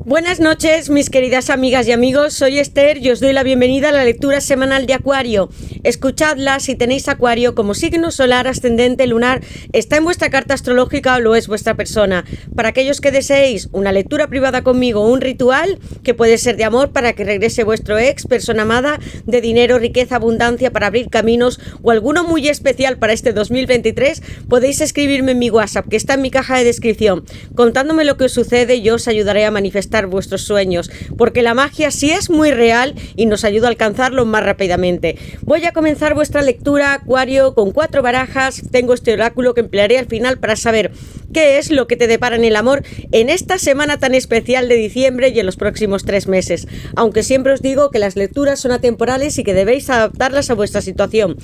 Buenas noches, mis queridas amigas y amigos, soy Esther y os doy la bienvenida a la lectura semanal de Acuario. Escuchadla si tenéis Acuario como signo solar, ascendente, lunar, está en vuestra carta astrológica o lo es vuestra persona. Para aquellos que deseéis una lectura privada conmigo, un ritual que puede ser de amor para que regrese vuestro ex, persona amada, de dinero, riqueza, abundancia para abrir caminos o alguno muy especial para este 2023, podéis escribirme en mi WhatsApp que está en mi caja de descripción, contándome lo que os sucede y yo os ayudaré a manifestar vuestros sueños, porque la magia sí es muy real y nos ayuda a alcanzarlo más rápidamente. Voy a comenzar vuestra lectura, Acuario, con 4 barajas. Tengo este oráculo que emplearé al final para saber qué es lo que te depara en el amor en esta semana tan especial de diciembre y en los próximos 3 meses. Aunque siempre os digo que las lecturas son atemporales y que debéis adaptarlas a vuestra situación.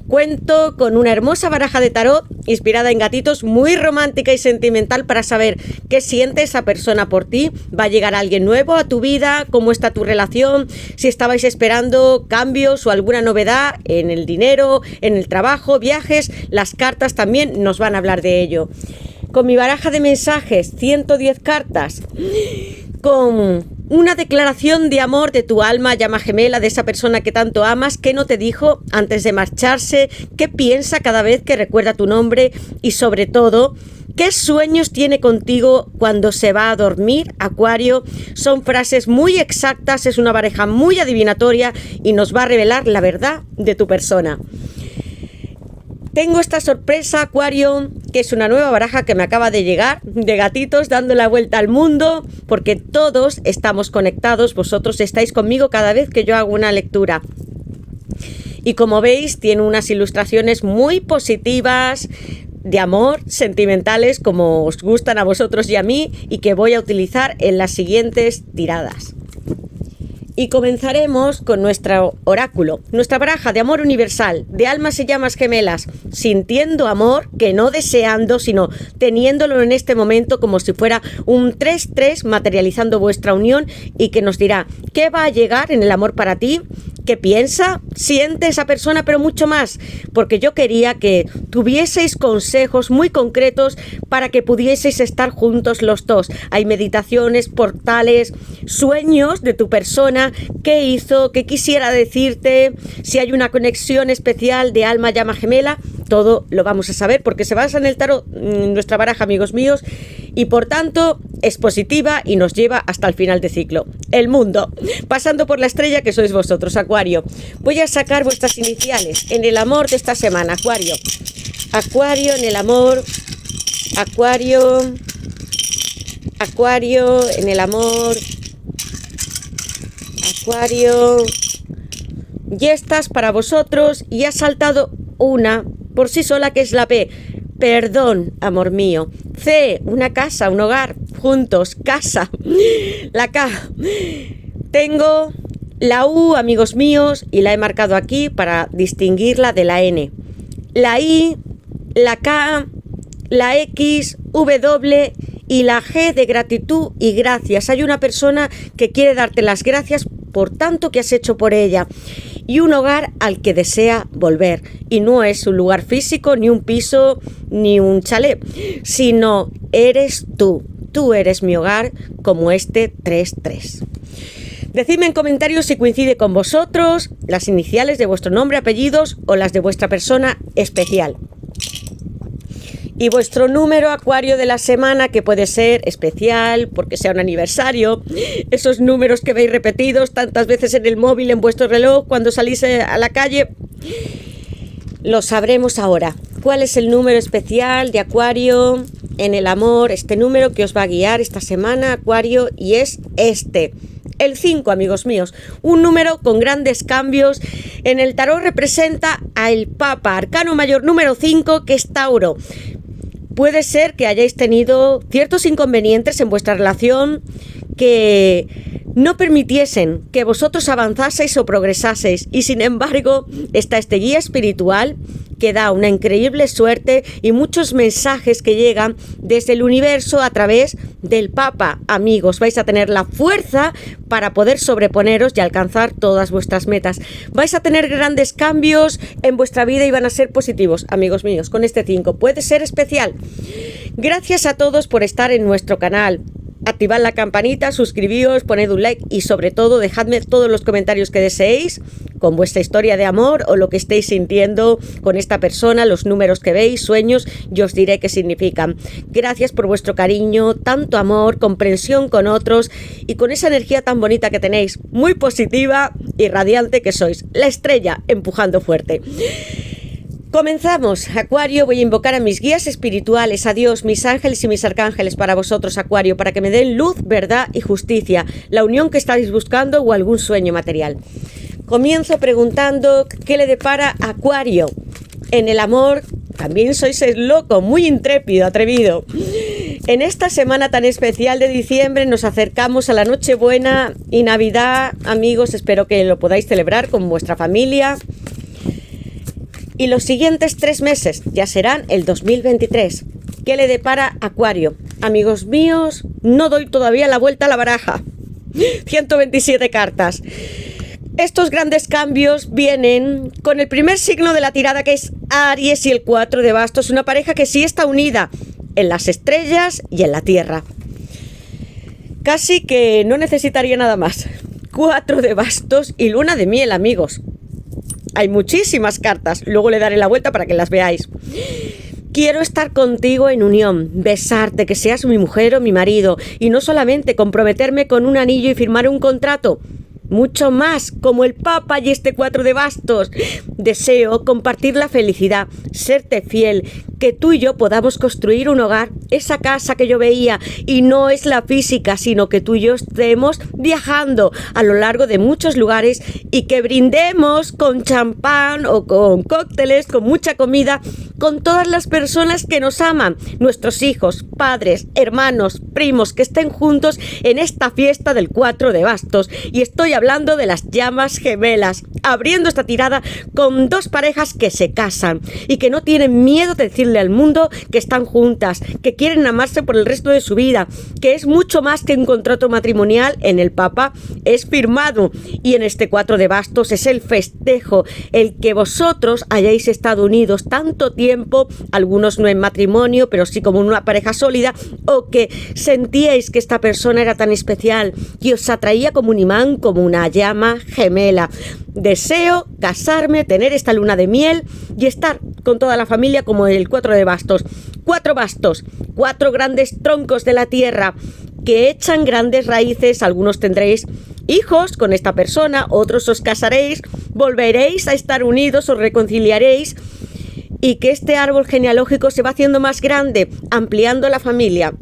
Cuento con una hermosa baraja de tarot inspirada en gatitos, muy romántica y sentimental para saber qué siente esa persona por ti. Va a llegar alguien nuevo a tu vida, cómo está tu relación, si estabais esperando cambios o alguna novedad en el dinero, en el trabajo, viajes. Las cartas también nos van a hablar de ello. Con mi baraja de mensajes, 110 cartas, con una declaración de amor de tu alma, llama gemela, de esa persona que tanto amas, que no te dijo antes de marcharse, qué piensa cada vez que recuerda tu nombre y sobre todo, ¿qué sueños tiene contigo cuando se va a dormir, Acuario? Son frases muy exactas, es una baraja muy adivinatoria y nos va a revelar la verdad de tu persona. Tengo esta sorpresa, Acuario, que es una nueva baraja que me acaba de llegar, de gatitos dando la vuelta al mundo, porque todos estamos conectados, vosotros estáis conmigo cada vez que yo hago una lectura. Y como veis, tiene unas ilustraciones muy positivas, de amor, sentimentales, como os gustan a vosotros y a mí, y que voy a utilizar en las siguientes tiradas. Y comenzaremos con nuestro oráculo, nuestra baraja de amor universal, de almas y llamas gemelas, sintiendo amor, que no deseando, sino teniéndolo en este momento como si fuera un 3-3, materializando vuestra unión y que nos dirá qué va a llegar en el amor para ti, qué piensa, siente esa persona, pero mucho más, porque yo quería que tuvieseis consejos muy concretos para que pudieseis estar juntos los dos. Hay meditaciones, portales, sueños de tu persona, qué hizo, qué quisiera decirte, si hay una conexión especial de alma llama gemela, todo lo vamos a saber porque se basa en el tarot, nuestra baraja, amigos míos, y por tanto es positiva y nos lleva hasta el final de ciclo. El mundo, pasando por la estrella que sois vosotros, Acuario. Voy a sacar vuestras iniciales en el amor de esta semana, Acuario. Acuario en el amor, Acuario, Acuario en el amor, Acuario. Y estas para vosotros, y ha saltado una por sí sola que es la P. Perdón, amor mío. C, una casa, un hogar, juntos, casa. La K. Tengo la U, amigos míos, y la he marcado aquí para distinguirla de la N. La I, la K, la X, W y la G de gratitud y gracias. Hay una persona que quiere darte las gracias por tanto que has hecho por ella. Y un hogar al que desea volver. Y no es un lugar físico, ni un piso, ni un chalet, sino eres tú. Tú eres mi hogar, como este 3-3. Decidme en comentarios si coincide con vosotros las iniciales de vuestro nombre, apellidos o las de vuestra persona especial. Y vuestro número, Acuario, de la semana, que puede ser especial porque sea un aniversario, esos números que veis repetidos tantas veces en el móvil, en vuestro reloj, cuando salís a la calle, lo sabremos ahora. ¿Cuál es el número especial de Acuario en el amor? Este número que os va a guiar esta semana, Acuario, y es este. El 5, amigos míos, un número con grandes cambios. En el tarot representa al Papa, arcano mayor número 5, que es Tauro. Puede ser que hayáis tenido ciertos inconvenientes en vuestra relación que no permitiesen que vosotros avanzaseis o progresaseis, y sin embargo está este guía espiritual que da una increíble suerte y muchos mensajes que llegan desde el universo a través del Papa. Amigos, vais a tener la fuerza para poder sobreponeros y alcanzar todas vuestras metas. Vais a tener grandes cambios en vuestra vida y van a ser positivos, amigos míos, con este 5. Puede ser especial. Gracias a todos por estar en nuestro canal. activad la campanita, suscribíos, poned un like y sobre todo dejadme todos los comentarios que deseéis con vuestra historia de amor o lo que estéis sintiendo con esta persona, los números que veis, sueños, yo os diré qué significan. Gracias por vuestro cariño, tanto amor, comprensión con otros y con esa energía tan bonita que tenéis, muy positiva y radiante que sois, la estrella empujando fuerte. Comenzamos, Acuario. Voy a invocar a mis guías espirituales, a Dios, mis ángeles y mis arcángeles para vosotros, Acuario, para que me den luz, verdad y justicia, la unión que estáis buscando o algún sueño material. Comienzo preguntando qué le depara a Acuario en el amor. También sois el loco, muy intrépido, atrevido. En esta semana tan especial de diciembre nos acercamos a la Nochebuena y Navidad, amigos. Espero que lo podáis celebrar con vuestra familia. Y los siguientes 3 meses ya serán el 2023. ¿Qué le depara Acuario? Amigos míos, no doy todavía la vuelta a la baraja. 127 cartas. Estos grandes cambios vienen con el primer signo de la tirada, que es Aries, y el 4 de bastos. Una pareja que sí está unida en las estrellas y en la tierra. Casi que no necesitaría nada más. 4 de bastos y luna de miel, amigos. Hay muchísimas cartas, luego le daré la vuelta para que las veáis. Quiero estar contigo en unión, besarte, que seas mi mujer o mi marido, y no solamente comprometerme con un anillo y firmar un contrato, mucho más, como el Papa y este 4 de bastos. Deseo compartir la felicidad, serte fiel, que tú y yo podamos construir un hogar, esa casa que yo veía, y no es la física, sino que tú y yo estemos viajando a lo largo de muchos lugares y que brindemos con champán o con cócteles, con mucha comida, con todas las personas que nos aman, nuestros hijos, padres, hermanos, primos, que estén juntos en esta fiesta del 4 de bastos. Y estoy hablando de las llamas gemelas, abriendo esta tirada con 2 parejas que se casan y que no tienen miedo de decirle al mundo que están juntas, que quieren amarse por el resto de su vida, que es mucho más que un contrato matrimonial. En el Papa es firmado y en este 4 de bastos es el festejo, el que vosotros hayáis estado unidos tanto tiempo, algunos no en matrimonio, pero sí como una pareja sólida, o que sentíais que esta persona era tan especial y os atraía como un imán, como una llama gemela. Deseo casarme, tener esta luna de miel y estar con toda la familia como el 4 de bastos. 4 bastos, 4 grandes troncos de la tierra que echan grandes raíces. Algunos tendréis hijos con esta persona, otros os casaréis, volveréis a estar unidos, os reconciliaréis, y que este árbol genealógico se va haciendo más grande, ampliando la familia.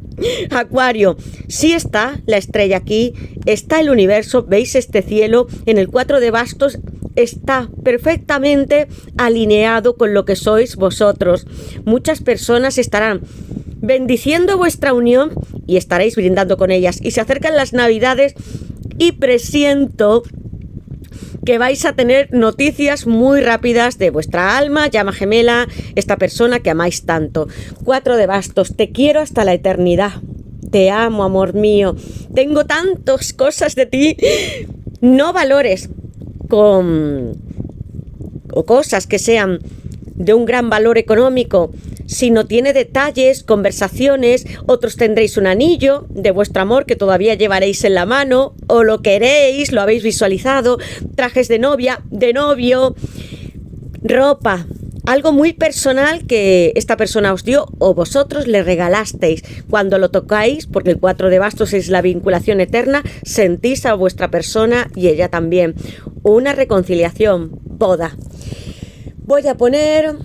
Acuario, sí está la estrella aquí, está el universo, veis este cielo, en el 4 de bastos está perfectamente alineado con lo que sois vosotros. Muchas personas estarán bendiciendo vuestra unión y estaréis brindando con ellas. Y se acercan las Navidades y presiento que vais a tener noticias muy rápidas de vuestra alma, llama gemela, esta persona que amáis tanto. 4 de bastos, te quiero hasta la eternidad. Te amo, amor mío. Tengo tantas cosas de ti. No valores o cosas que sean de un gran valor económico, sino tiene detalles, conversaciones. Otros tendréis un anillo de vuestro amor que todavía llevaréis en la mano, o lo queréis, lo habéis visualizado, trajes de novia, de novio, ropa, algo muy personal que esta persona os dio o vosotros le regalasteis. Cuando lo tocáis, porque el 4 de bastos es la vinculación eterna, sentís a vuestra persona y ella también. Una reconciliación, boda. Voy a poner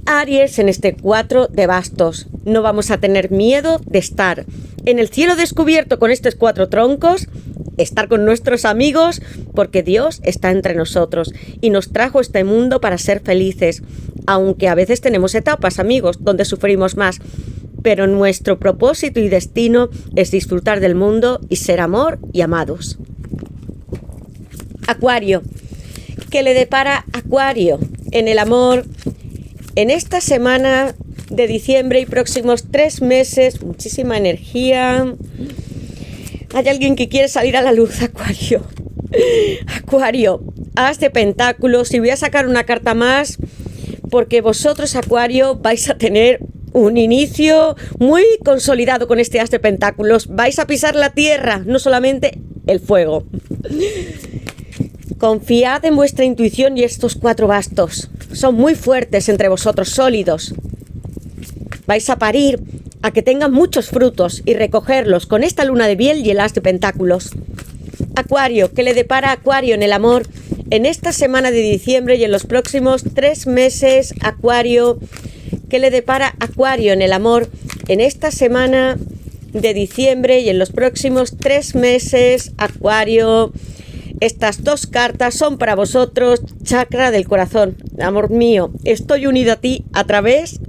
Aries en este 4 de bastos. No vamos a tener miedo de estar en el cielo descubierto con estos 4 troncos, estar con nuestros amigos, porque Dios está entre nosotros y nos trajo este mundo para ser felices, aunque a veces tenemos etapas, amigos, donde sufrimos más, pero nuestro propósito y destino es disfrutar del mundo y ser amor y amados. Acuario, ¿qué le depara Acuario en el amor en esta semana de diciembre y próximos 3 meses? Muchísima energía. Hay alguien que quiere salir a la luz, Acuario. Acuario, as de pentáculos. Y voy a sacar una carta más porque vosotros, Acuario, vais a tener un inicio muy consolidado con este as de pentáculos. Vais a pisar la tierra, no solamente el fuego. Confiad en vuestra intuición y estos 4 bastos. Son muy fuertes entre vosotros, sólidos. Vais a parir a que tengan muchos frutos y recogerlos con esta luna de miel y el as de pentáculos. Acuario, ¿qué le depara a Acuario en el amor en esta semana de diciembre y en los próximos 3 meses? Acuario, ¿qué le depara a Acuario en el amor en esta semana de diciembre y en los próximos 3 meses? Acuario, estas 2 cartas son para vosotros. Chakra del corazón. Amor mío, estoy unido a ti a través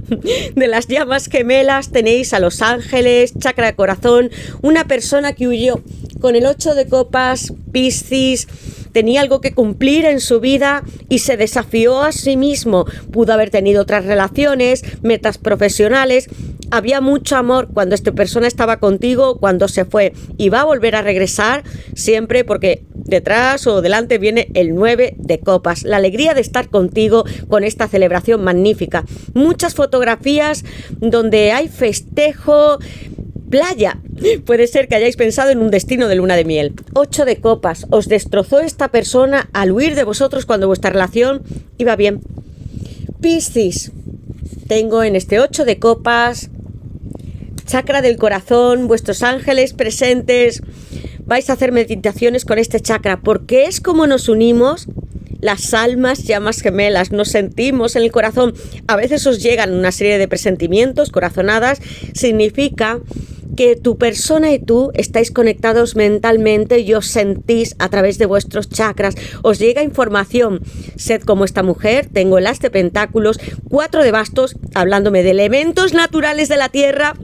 de las llamas gemelas. Tenéis a los ángeles, chakra del corazón, una persona que huyó con el 8 de copas, Piscis. Tenía algo que cumplir en su vida y se desafió a sí mismo. Pudo haber tenido otras relaciones, metas profesionales. Había mucho amor cuando esta persona estaba contigo, cuando se fue. Y va a volver a regresar siempre porque detrás o delante viene el 9 de copas. La alegría de estar contigo con esta celebración magnífica. Muchas fotografías donde hay festejo. Playa. Puede ser que hayáis pensado en un destino de luna de miel. 8 de copas. Os destrozó esta persona al huir de vosotros cuando vuestra relación iba bien. Piscis. Tengo en este 8 de copas, chakra del corazón, vuestros ángeles presentes. Vais a hacer meditaciones con este chakra porque es como nos unimos. Las almas llamas gemelas, nos sentimos en el corazón. A veces os llegan una serie de presentimientos, corazonadas. Significa que tu persona y tú estáis conectados mentalmente y os sentís a través de vuestros chakras. Os llega información. Sed como esta mujer. Tengo el as de pentáculos, 4 de bastos, hablándome de elementos naturales de la tierra.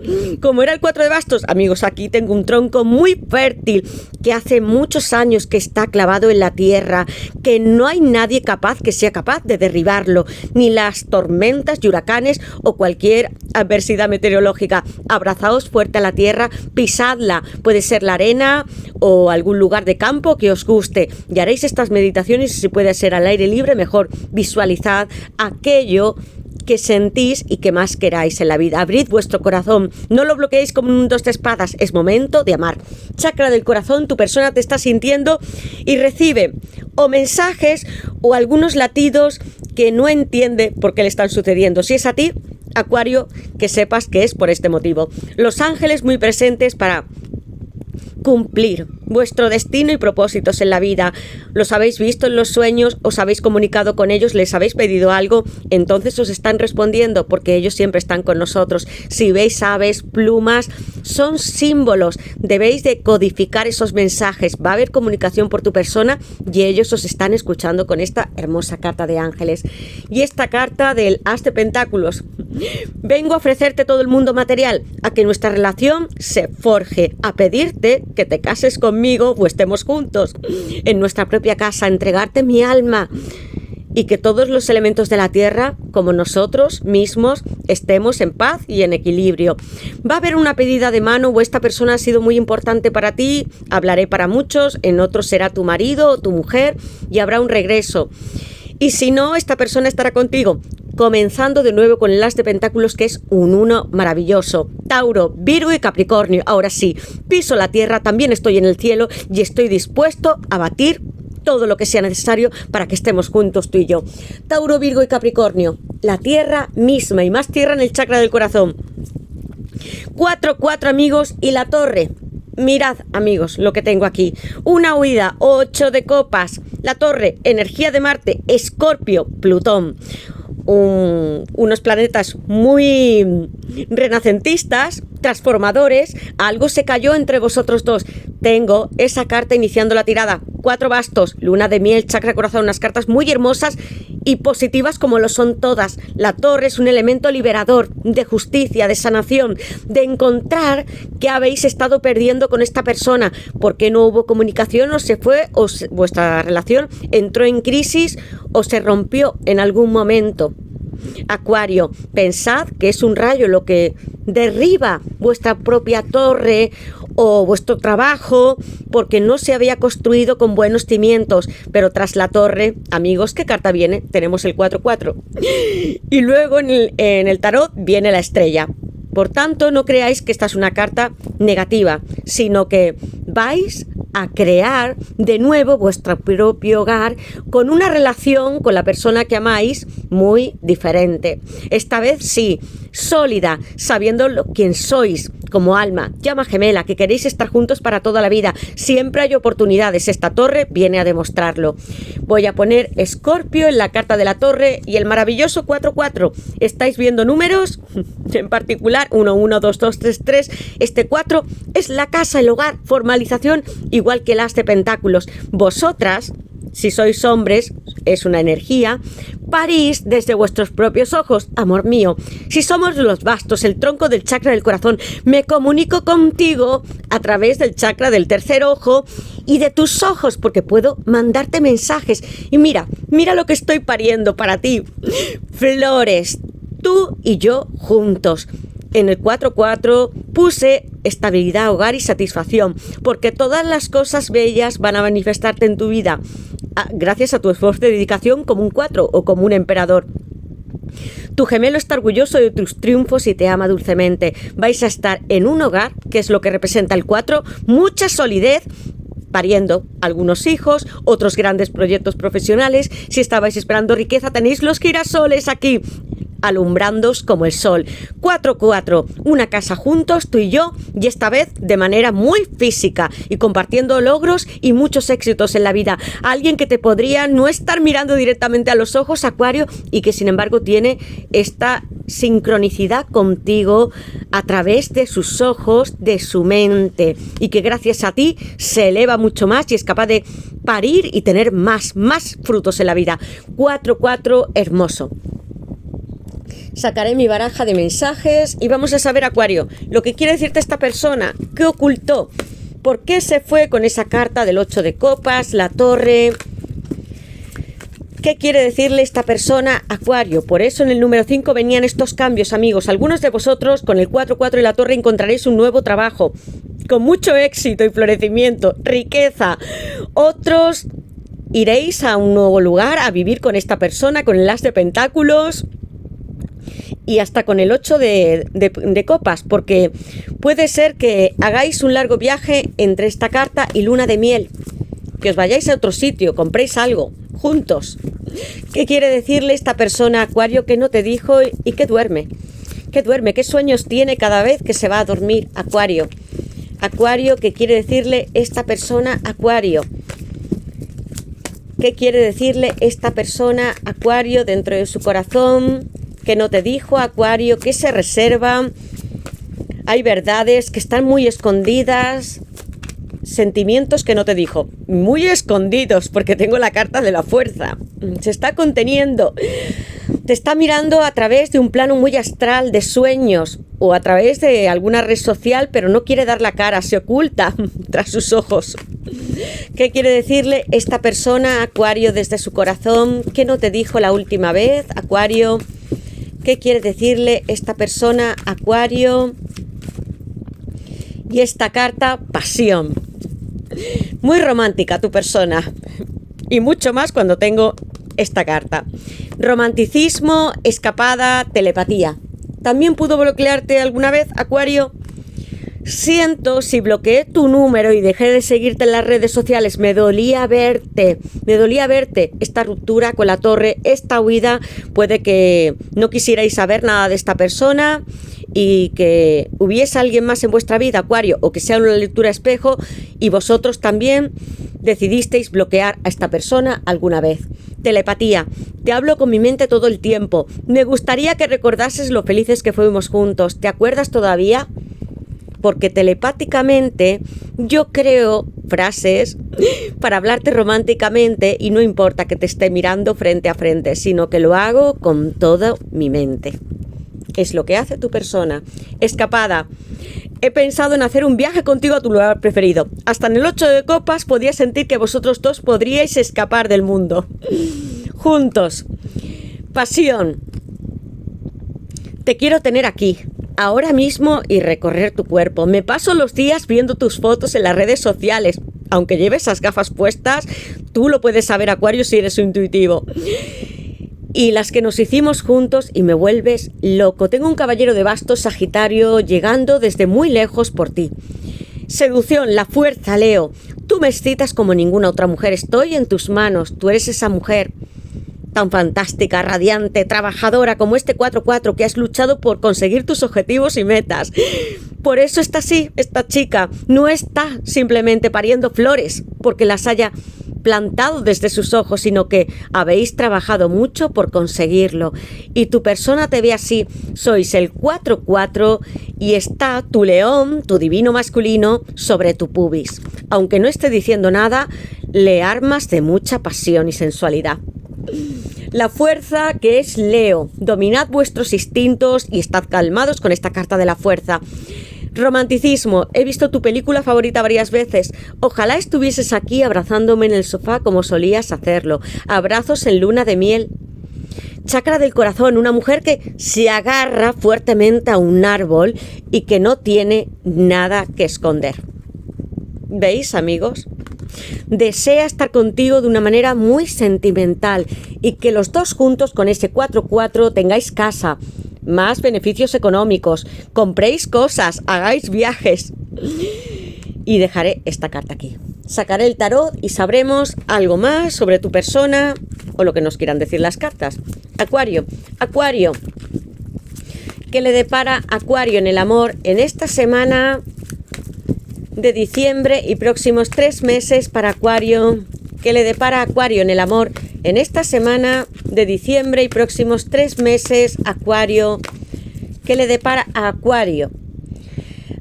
Como era el 4 de bastos, amigos, aquí tengo un tronco muy fértil que hace muchos años que está clavado en la tierra, que no hay nadie capaz que sea capaz de derribarlo, ni las tormentas y huracanes o cualquier adversidad meteorológica. Abrazaos fuerte a la tierra, pisadla, puede ser la arena o algún lugar de campo que os guste, y haréis estas meditaciones, y si puede ser al aire libre mejor. Visualizad aquello que sentís y que más queráis en la vida. Abrid vuestro corazón, no lo bloqueéis como un 2 de espadas, es momento de amar. Chakra del corazón, tu persona te está sintiendo y recibe o mensajes o algunos latidos que no entiende por qué le están sucediendo. Si es a ti, Acuario, que sepas que es por este motivo. Los ángeles muy presentes para cumplir vuestro destino y propósitos en la vida. Los habéis visto en los sueños, os habéis comunicado con ellos, les habéis pedido algo, entonces os están respondiendo porque ellos siempre están con nosotros. Si veis aves, plumas, son símbolos. Debéis de codificar esos mensajes. Va a haber comunicación por tu persona y ellos os están escuchando con esta hermosa carta de ángeles. Y esta carta del as de pentáculos. Vengo a ofrecerte todo el mundo material, a que nuestra relación se forje, a pedirte que te cases conmigo o estemos juntos en nuestra propia casa, entregarte mi alma y que todos los elementos de la tierra, como nosotros mismos, estemos en paz y en equilibrio. Va a haber una pedida de mano o esta persona ha sido muy importante para ti, hablaré para muchos, en otros será tu marido o tu mujer y habrá un regreso. Y si no, esta persona estará contigo. Comenzando de nuevo con el as de pentáculos, que es un 1 maravilloso. Tauro, Virgo y Capricornio. Ahora sí, piso la tierra, también estoy en el cielo y estoy dispuesto a batir todo lo que sea necesario para que estemos juntos tú y yo. Tauro, Virgo y Capricornio. La tierra misma y más tierra en el chakra del corazón. 4 amigos y la torre. Mirad, amigos, lo que tengo aquí. Una huida, 8 de copas. La torre, energía de Marte, Escorpio, Plutón. Unos planetas muy renacentistas, transformadores. Algo se cayó entre vosotros dos. Tengo esa carta iniciando la tirada. 4 bastos, luna de miel, chakra corazón, unas cartas muy hermosas y positivas como lo son todas. La torre es un elemento liberador, de justicia, de sanación, de encontrar qué habéis estado perdiendo con esta persona, por qué no hubo comunicación o se fue, o vuestra relación entró en crisis o se rompió en algún momento. Acuario, pensad que es un rayo lo que derriba vuestra propia torre o vuestro trabajo, porque no se había construido con buenos cimientos. Pero tras la torre, amigos, ¿qué carta viene? Tenemos el 4-4. Y luego en el tarot viene la estrella. Por tanto, no creáis que esta es una carta negativa, sino que vais a crear de nuevo vuestro propio hogar con una relación con la persona que amáis muy diferente. Esta vez sí, sólida, sabiendo quién sois como alma, llama gemela, que queréis estar juntos para toda la vida. Siempre hay oportunidades. Esta torre viene a demostrarlo. Voy a poner Escorpio en la carta de la torre y el maravilloso 4-4. ¿Estáis viendo números? En particular 1, 1, 2, 2, 3, 3. Este 4 es la casa, el hogar, formalización, igual que el as de pentáculos. Vosotras, si sois hombres, es una energía. París desde vuestros propios ojos, amor mío. Si somos los bastos, el tronco del chakra del corazón, me comunico contigo a través del chakra del tercer ojo y de tus ojos, porque puedo mandarte mensajes. Y mira lo que estoy pariendo para ti. Flores, tú y yo juntos. En el 4-4 puse estabilidad, hogar y satisfacción, porque todas las cosas bellas van a manifestarte en tu vida gracias a tu esfuerzo y dedicación como un 4 o como un emperador. Tu gemelo está orgulloso de tus triunfos y te ama dulcemente. Vais a estar en un hogar, que es lo que representa el 4, mucha solidez, pariendo algunos hijos, otros grandes proyectos profesionales. Si estabais esperando riqueza, tenéis los girasoles aquí, alumbrándoos como el sol. 4-4, una casa juntos, tú y yo, y esta vez de manera muy física y compartiendo logros y muchos éxitos en la vida. Alguien que te podría no estar mirando directamente a los ojos, Acuario, y que sin embargo tiene esta sincronicidad contigo a través de sus ojos, de su mente, y que gracias a ti se eleva mucho más y es capaz de parir y tener más frutos en la vida. 4-4, hermoso. Sacaré mi baraja de mensajes y vamos a saber, Acuario, lo que quiere decirte esta persona, qué ocultó, por qué se fue con esa carta del 8 de copas, la torre. ¿Qué quiere decirle esta persona, Acuario? Por eso en el número 5 venían estos cambios, amigos. Algunos de vosotros con el 4-4 y la torre encontraréis un nuevo trabajo con mucho éxito y florecimiento, riqueza. Otros iréis a un nuevo lugar a vivir con esta persona, con el as de pentáculos y hasta con el 8 de copas, porque puede ser que hagáis un largo viaje entre esta carta y luna de miel, que os vayáis a otro sitio, compréis algo juntos. ¿Qué quiere decirle esta persona, Acuario, que no te dijo y que duerme? ¿Qué sueños tiene cada vez que se va a dormir, Acuario? Acuario, ¿qué quiere decirle esta persona, Acuario? ¿Qué quiere decirle esta persona, Acuario, dentro de su corazón? Que no te dijo, Acuario, que se reserva. Hay verdades que están muy escondidas, sentimientos que no te dijo, muy escondidos, porque tengo la carta de la fuerza. Se está conteniendo, te está mirando a través de un plano muy astral de sueños o a través de alguna red social, pero no quiere dar la cara, se oculta tras sus ojos. ¿Qué quiere decirle esta persona, Acuario, desde su corazón? ¿Qué no te dijo la última vez, Acuario? ¿Qué quiere decirle esta persona, Acuario? Y esta carta, pasión. Muy romántica tu persona. Y mucho más cuando tengo esta carta. Romanticismo, escapada, telepatía. ¿También pudo bloquearte alguna vez, Acuario? Siento, si bloqueé tu número y dejé de seguirte en las redes sociales, me dolía verte. Esta ruptura con la torre, esta huida, puede que no quisierais saber nada de esta persona y que hubiese alguien más en vuestra vida, Acuario, o que sea una lectura espejo y vosotros también decidisteis bloquear a esta persona alguna vez. Telepatía, te hablo con mi mente todo el tiempo. Me gustaría que recordases lo felices que fuimos juntos. ¿Te acuerdas todavía? Porque telepáticamente yo creo frases para hablarte románticamente y no importa que te esté mirando frente a frente, sino que lo hago con toda mi mente. Es lo que hace tu persona. Escapada. He pensado en hacer un viaje contigo a tu lugar preferido. Hasta en el 8 de copas podía sentir que vosotros dos podríais escapar del mundo. Juntos. Pasión. Te quiero tener aquí. ahora mismo y recorrer tu cuerpo. Me paso los días viendo tus fotos en las redes sociales. Aunque lleves esas gafas puestas, tú lo puedes saber, Acuario, si eres intuitivo. Y las que nos hicimos juntos y me vuelves loco. Tengo un caballero de bastos, Sagitario, llegando desde muy lejos por ti. Seducción, la fuerza, Leo. Tú me excitas como ninguna otra mujer. Estoy en tus manos. Tú eres esa mujer tan fantástica, radiante, trabajadora como este 4-4 que has luchado por conseguir tus objetivos y metas. Por eso está así, esta chica. No está simplemente pariendo flores porque las haya plantado desde sus ojos, sino que habéis trabajado mucho por conseguirlo. Y tu persona te ve así. Sois el 4-4 y está tu león, tu divino masculino, sobre tu pubis. Aunque no esté diciendo nada, le armas de mucha pasión y sensualidad. La fuerza, que es Leo. Dominad vuestros instintos y estad calmados con esta carta de la fuerza. Romanticismo. He visto tu película favorita varias veces. Ojalá estuvieses aquí abrazándome en el sofá como solías hacerlo. Abrazos en luna de miel. Chakra del corazón. Una mujer que se agarra fuertemente a un árbol y que no tiene nada que esconder. ¿Veis, amigos? Desea estar contigo de una manera muy sentimental y que los dos juntos con ese 4-4 tengáis casa, más beneficios económicos, compréis cosas, hagáis viajes. Y dejaré esta carta aquí. Sacaré el tarot y sabremos algo más sobre tu persona o lo que nos quieran decir las cartas. Acuario, Acuario. ¿Qué le depara Acuario en el amor en esta semana de diciembre y próximos 3 meses para Acuario? ¿Qué le depara Acuario en el amor en esta semana de diciembre y próximos 3 meses, Acuario? ¿Qué le depara a Acuario?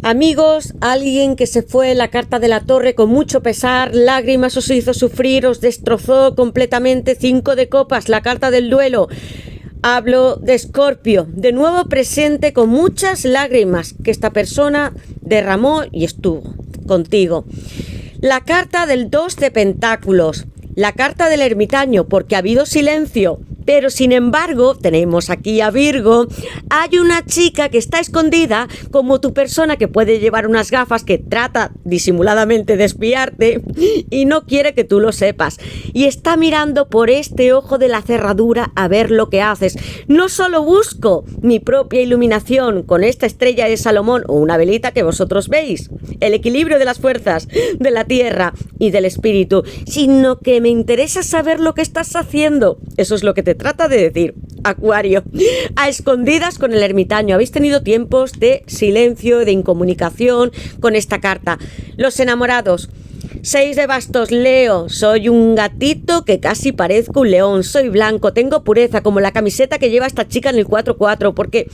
Amigos, alguien que se fue, la carta de la torre, con mucho pesar, lágrimas, os hizo sufrir, os destrozó completamente. 5 de copas, la carta del duelo. Hablo de Escorpio, de nuevo presente con muchas lágrimas que esta persona derramó y estuvo contigo. La carta del 2 de pentáculos, la carta del ermitaño, porque ha habido silencio, pero sin embargo tenemos aquí a Virgo. Hay una chica que está escondida como tu persona, que puede llevar unas gafas, que trata disimuladamente de espiarte y no quiere que tú lo sepas, y está mirando por este ojo de la cerradura a ver lo que haces. No solo busco mi propia iluminación con esta estrella de Salomón o una velita que vosotros veis, el equilibrio de las fuerzas de la tierra y del espíritu, sino que me interesa saber lo que estás haciendo. Eso es lo que te trata de decir Acuario. A escondidas con el ermitaño. Habéis tenido tiempos de silencio, de incomunicación con esta carta. Los enamorados. 6 de bastos, Leo. Soy un gatito que casi parezco un león. Soy blanco, tengo pureza, como la camiseta que lleva esta chica en el 4-4, porque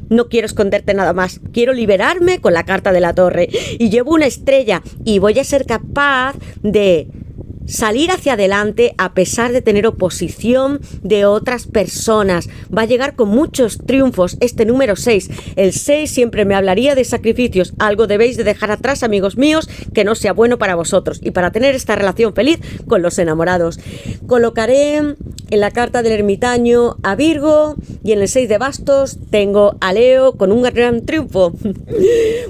no quiero esconderte nada más. Quiero liberarme con la carta de la torre. Y llevo una estrella y voy a ser capaz de salir hacia adelante a pesar de tener oposición de otras personas. Va a llegar con muchos triunfos este número 6. El 6 siempre me hablaría de sacrificios. Algo debéis de dejar atrás, amigos míos, que no sea bueno para vosotros y para tener esta relación feliz con los enamorados. Colocaré en la carta del ermitaño a Virgo y en el 6 de bastos tengo a Leo con un gran triunfo.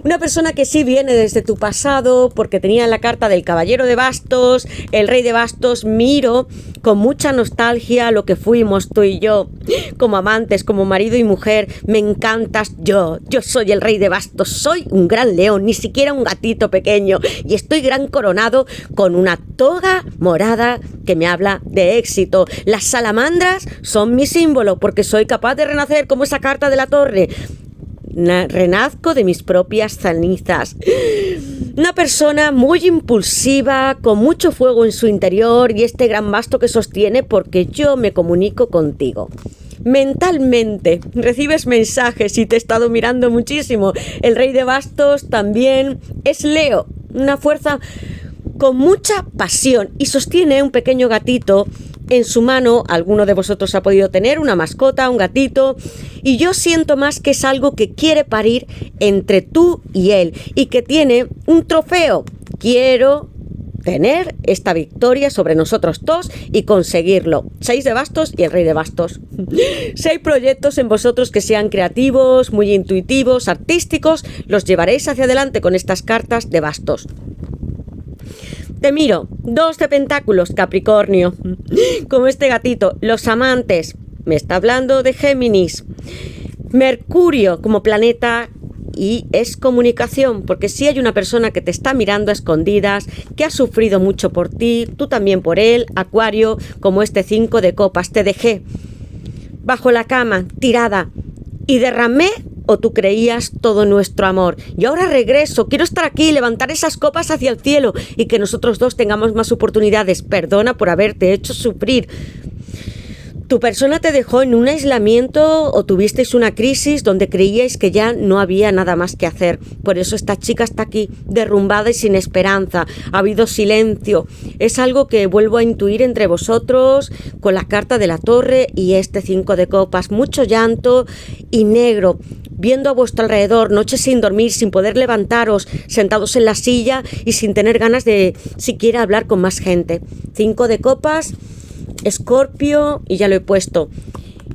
Una persona que sí viene desde tu pasado, porque tenía la carta del caballero de bastos, el rey de bastos. Miro con mucha nostalgia lo que fuimos tú y yo, como amantes, como marido y mujer. Me encantas. Yo soy el rey de bastos, soy un gran león, ni siquiera un gatito pequeño, y estoy gran coronado con una toga morada que me habla de éxito. Las salamandras son mi símbolo, porque soy capaz de renacer como esa carta de la torre. Renazco de mis propias cenizas. Una persona muy impulsiva, con mucho fuego en su interior y este gran basto que sostiene, porque yo me comunico contigo. Mentalmente recibes mensajes y te he estado mirando muchísimo. El rey de bastos también es Leo, una fuerza con mucha pasión, y sostiene un pequeño gatito en su mano. Alguno de vosotros ha podido tener una mascota, un gatito, y yo siento más que es algo que quiere parir entre tú y él, y que tiene un trofeo. Quiero tener esta victoria sobre nosotros dos y conseguirlo. 6 de bastos y el rey de bastos. 6 proyectos en vosotros que sean creativos, muy intuitivos, artísticos, los llevaréis hacia adelante con estas cartas de bastos. Te miro, 2 de pentáculos, Capricornio, como este gatito. Los amantes, me está hablando de Géminis. Mercurio como planeta y es comunicación, porque si hay una persona que te está mirando a escondidas, que ha sufrido mucho por ti, tú también por él, Acuario, como este 5 de copas. Te dejé bajo la cama, tirada, y derramé, o tú creías, todo nuestro amor. Y ahora regreso, quiero estar aquí, levantar esas copas hacia el cielo y que nosotros dos tengamos más oportunidades. Perdona por haberte hecho sufrir. Tu persona te dejó en un aislamiento o tuvisteis una crisis donde creíais que ya no había nada más que hacer. Por eso esta chica está aquí, derrumbada y sin esperanza. Ha habido silencio. Es algo que vuelvo a intuir entre vosotros con la carta de la torre y este 5 de copas. Mucho llanto y negro. Viendo a vuestro alrededor, noches sin dormir, sin poder levantaros, sentados en la silla y sin tener ganas de siquiera hablar con más gente. 5 de copas... Escorpio, y ya lo he puesto.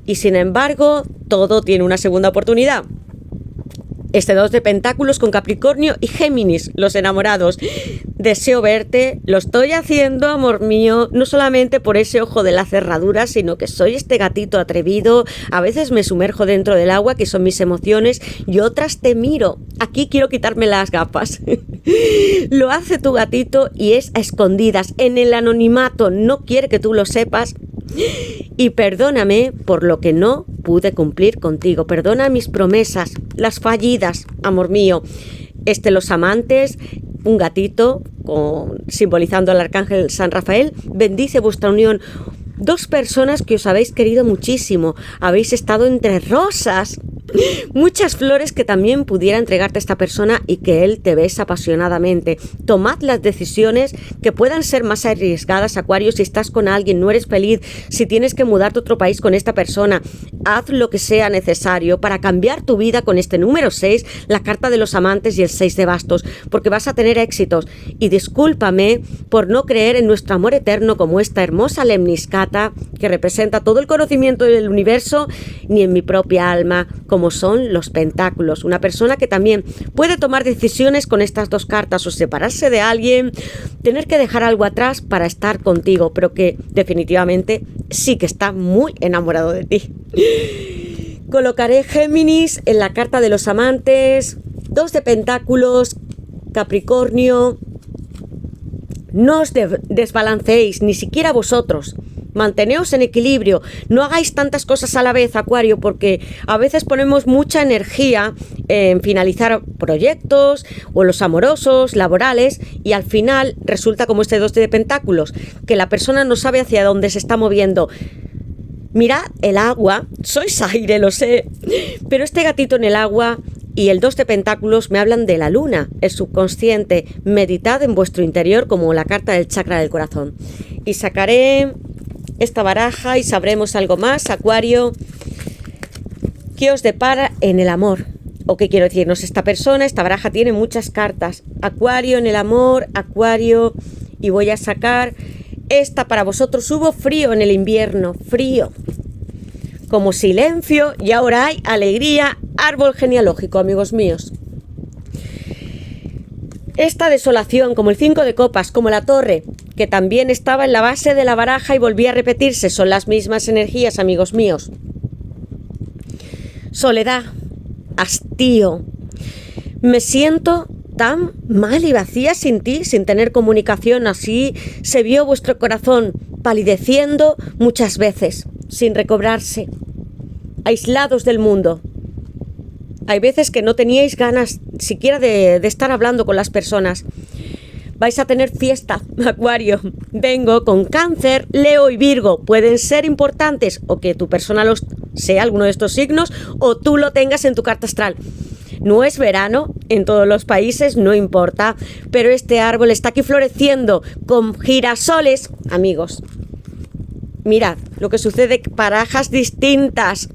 Y sin embargo, todo tiene una segunda oportunidad. Este 2 de pentáculos con Capricornio y Géminis, los enamorados. Deseo verte, lo estoy haciendo, amor mío, no solamente por ese ojo de la cerradura, sino que soy este gatito atrevido. A veces me sumerjo dentro del agua, que son mis emociones, y otras te miro. Aquí quiero quitarme las gafas. Lo hace tu gatito y es a escondidas, en el anonimato, no quiere que tú lo sepas. Y perdóname por lo que no pude cumplir contigo. Perdona mis promesas, las fallidas, amor mío. Los amantes, un gatito simbolizando al arcángel San Rafael, bendice vuestra unión. 2 personas que os habéis querido muchísimo, habéis estado entre rosas, muchas flores que también pudiera entregarte esta persona y que él te besa apasionadamente. Tomad las decisiones que puedan ser más arriesgadas, Acuario. Si estás con alguien, no eres feliz, si tienes que mudarte a otro país con esta persona, haz lo que sea necesario para cambiar tu vida con este número 6, la carta de los amantes y el 6 de bastos, porque vas a tener éxitos. Y discúlpame por no creer en nuestro amor eterno como esta hermosa lemniscata que representa todo el conocimiento del universo, ni en mi propia alma, como son los pentáculos. Una persona que también puede tomar decisiones con estas 2 cartas, o separarse de alguien, tener que dejar algo atrás para estar contigo, pero que definitivamente sí que está muy enamorado de ti. Colocaré Géminis en la carta de los amantes, 2 de pentáculos, Capricornio. No os desbalanceéis, ni siquiera vosotros. Manteneos en equilibrio, no hagáis tantas cosas a la vez, Acuario, porque a veces ponemos mucha energía en finalizar proyectos o los amorosos, laborales, y al final resulta como este 2 de pentáculos, que la persona no sabe hacia dónde se está moviendo. Mirad el agua, sois aire, lo sé, pero este gatito en el agua y el 2 de pentáculos me hablan de la luna, el subconsciente. Meditad en vuestro interior como la carta del chakra del corazón. Y sacaré esta baraja y sabremos algo más, Acuario. ¿Qué os depara en el amor? ¿O qué quiero decirnos esta persona? Esta baraja tiene muchas cartas. Acuario en el amor, Acuario. Y voy a sacar esta para vosotros. Hubo frío en el invierno, frío. Como silencio, y ahora hay alegría. Árbol genealógico, amigos míos. Esta desolación, como el 5 de copas, como la torre, que también estaba en la base de la baraja y volvía a repetirse, son las mismas energías, amigos míos. Soledad, hastío. Me siento tan mal y vacía sin ti, sin tener comunicación. Así se vio vuestro corazón palideciendo muchas veces, sin recobrarse, aislados del mundo. Hay veces que no teníais ganas siquiera de estar hablando con las personas. Vais a tener fiesta, Acuario. Vengo con Cáncer, Leo y Virgo. Pueden ser importantes, o que tu persona sea alguno de estos signos, o tú lo tengas en tu carta astral. No es verano en todos los países, no importa, pero este árbol está aquí floreciendo con girasoles, amigos. Mirad lo que sucede, barajas distintas,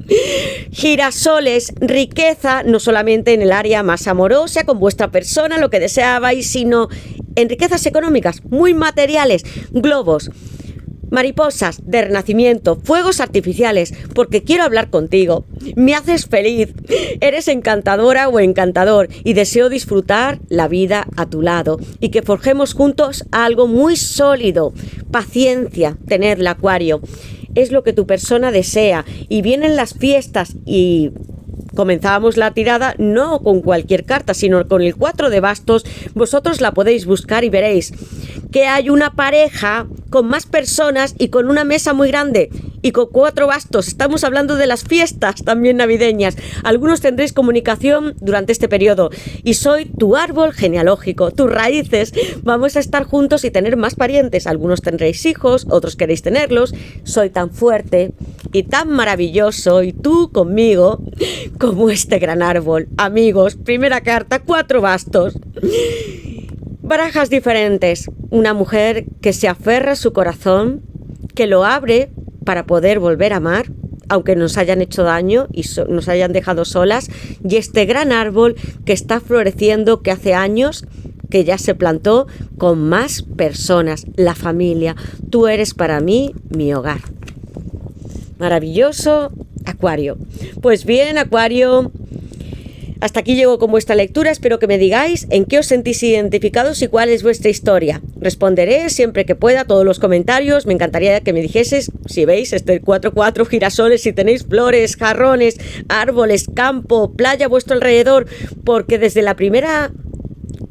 girasoles, riqueza, no solamente en el área más amorosa, con vuestra persona, lo que deseabais, sino en riquezas económicas muy materiales, globos, mariposas de renacimiento, fuegos artificiales, porque quiero hablar contigo. Me haces feliz, eres encantadora o encantador y deseo disfrutar la vida a tu lado y que forjemos juntos algo muy sólido. Paciencia, tenerla, Acuario. Es lo que tu persona desea y vienen las fiestas y comenzábamos la tirada no con cualquier carta, sino con el 4 de bastos. Vosotros la podéis buscar y veréis que hay una pareja con más personas y con una mesa muy grande y con 4 bastos. Estamos hablando de las fiestas también navideñas. Algunos tendréis comunicación durante este periodo y soy tu árbol genealógico, tus raíces. Vamos a estar juntos y tener más parientes. Algunos tendréis hijos, otros queréis tenerlos. Soy tan fuerte y tan maravilloso y tú conmigo como este gran árbol. Amigos, primera carta, 4 bastos. Barajas diferentes. Una mujer que se aferra a su corazón, que lo abre para poder volver a amar, aunque nos hayan hecho daño y nos hayan dejado solas. Y este gran árbol que está floreciendo, que hace años que ya se plantó con más personas, la familia. Tú eres para mí mi hogar. Maravilloso, Acuario. Pues bien, Acuario, hasta aquí llego con vuestra lectura. Espero que me digáis en qué os sentís identificados y cuál es vuestra historia. Responderé siempre que pueda a todos los comentarios. Me encantaría que me dijeses si veis este 4-4, girasoles, si tenéis flores, jarrones, árboles, campo, playa a vuestro alrededor, porque desde la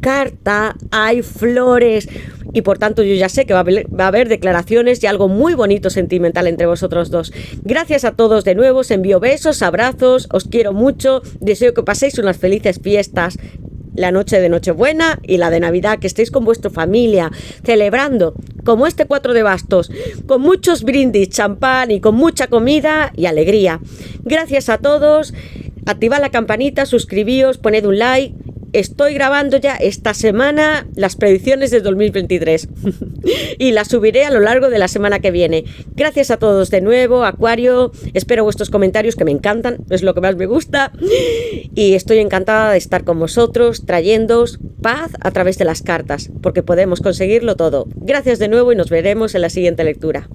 carta hay flores y por tanto yo ya sé que va a haber declaraciones y algo muy bonito sentimental entre vosotros dos. Gracias a todos de nuevo, os envío besos, abrazos, os quiero mucho, deseo que paséis unas felices fiestas, la noche de Nochebuena y la de Navidad, que estéis con vuestra familia celebrando como este 4 de bastos, con muchos brindis, champán y con mucha comida y alegría. Gracias a todos, activad la campanita, suscribíos, poned un like. Estoy grabando ya esta semana las predicciones de 2023 y las subiré a lo largo de la semana que viene. Gracias a todos de nuevo, Acuario. Espero vuestros comentarios, que me encantan, es lo que más me gusta. Y estoy encantada de estar con vosotros, trayéndoos paz a través de las cartas, porque podemos conseguirlo todo. Gracias de nuevo y nos veremos en la siguiente lectura.